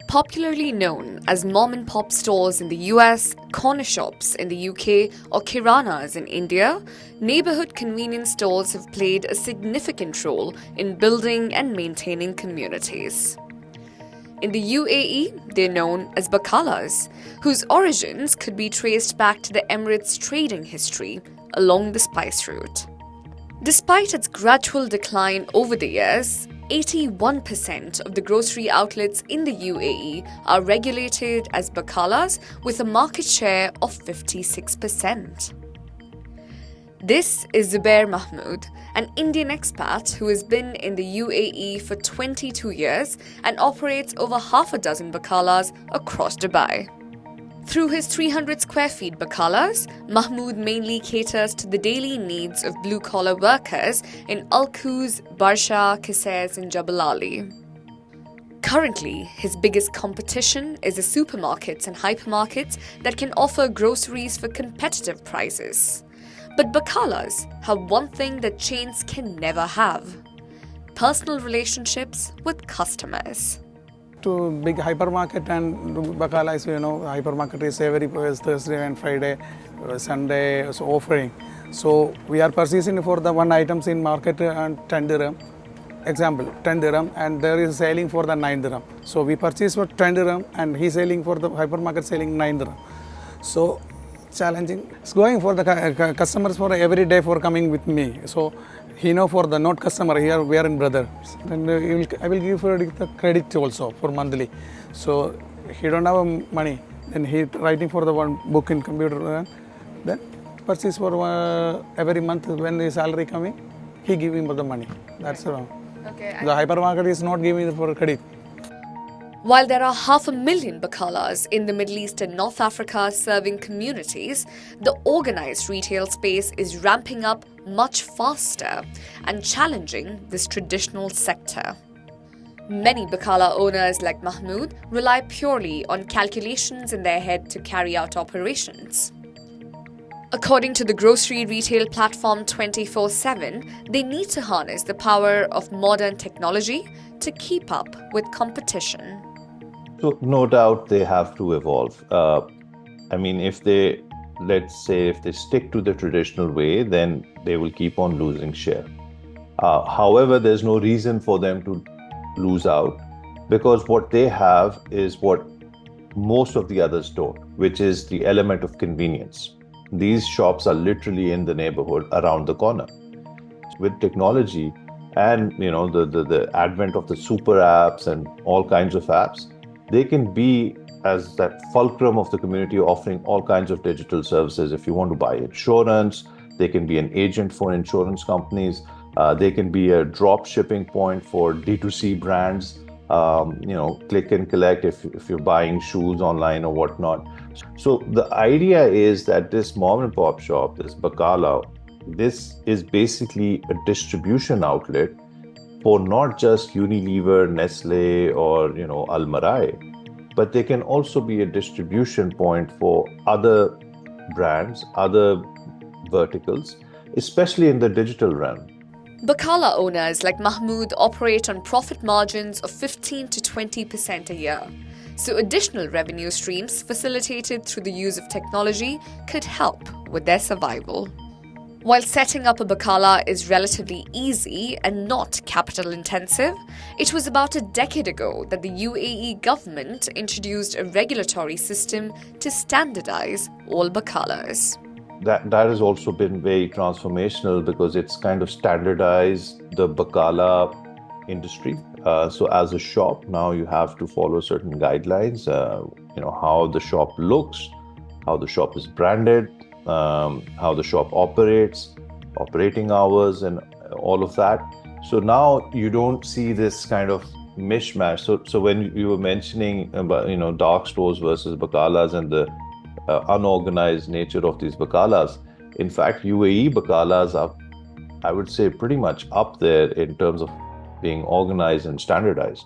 Popularly known as mom and pop stores in the US, corner shops in the UK, or kiranas in India, neighborhood convenience stores have played a significant role in building and maintaining communities. In the UAE, they're known as Baqalas, whose origins could be traced back to the Emirates' trading history along the spice route. Despite its gradual decline over the years, 81% of the grocery outlets in the UAE are regulated as Baqalas with a market share of 56%. This is Zubair Mahmood, an Indian expat who has been in the UAE for 22 years and operates over half a dozen Baqalas across Dubai. Through his 300 square feet Baqalas, Mahmood mainly caters to the daily needs of blue-collar workers in Al Quoz, Barsha, Qusais and Jabal Ali. Currently, his biggest competition is the supermarkets and hypermarkets that can offer groceries for competitive prices. But Baqalas have one thing that chains can never have: personal relationships with customers. To big hypermarket and Baqalas, hypermarket is every Thursday and Friday, Sunday so offering. So we are purchasing for the one items in market and 10 dirham. Example, 10 dirham and there is selling for the 9 dirham. So we purchase for 10 dirham and he selling for the hypermarket selling 9 dirham. So challenging. It's going for the customers for every day for coming with me. So he know for the not customer here we are in brothers. And I will give for the credit also for monthly. So he don't have money. Then he writing for the one book in computer. Then purchase for every month when the salary coming, he give him the money. That's wrong. Okay. The hypermarket is not giving for credit. While there are 500,000 Baqalas in the Middle East and North Africa serving communities, the organized retail space is ramping up much faster and challenging this traditional sector. Many Baqala owners like Mahmood rely purely on calculations in their head to carry out operations. According to the grocery retail platform 24/7, they need to harness the power of modern technology to keep up with competition. So no doubt they have to evolve. If they stick to the traditional way, then they will keep on losing share. However, there's no reason for them to lose out because what they have is what most of the others don't, which is the element of convenience. These shops are literally in the neighborhood around the corner. With technology and the advent of the super apps and all kinds of apps, they can be as that fulcrum of the community offering all kinds of digital services. If you want to buy insurance, they can be an agent for insurance companies. They can be a drop shipping point for D2C brands, click and collect if you're buying shoes online or whatnot. So the idea is that this mom and pop shop, this Baqala, this is basically a distribution outlet for not just Unilever, Nestle, or Almarai, but they can also be a distribution point for other brands, other verticals, especially in the digital realm. Baqala owners like Mahmood operate on profit margins of 15 to 20% a year. So additional revenue streams facilitated through the use of technology could help with their survival. While setting up a Baqala is relatively easy and not capital intensive, it was about a decade ago that the UAE government introduced a regulatory system to standardize all Baqalas. That has also been very transformational because it's kind of standardized the Baqala industry. So as a shop, now you have to follow certain guidelines, how the shop looks, how the shop is branded, how the shop operates, operating hours and all of that. So now you don't see this kind of mishmash. So when you were mentioning about, dark stores versus Baqalas and the unorganized nature of these Baqalas, in fact, UAE Baqalas are, I would say, pretty much up there in terms of being organized and standardized.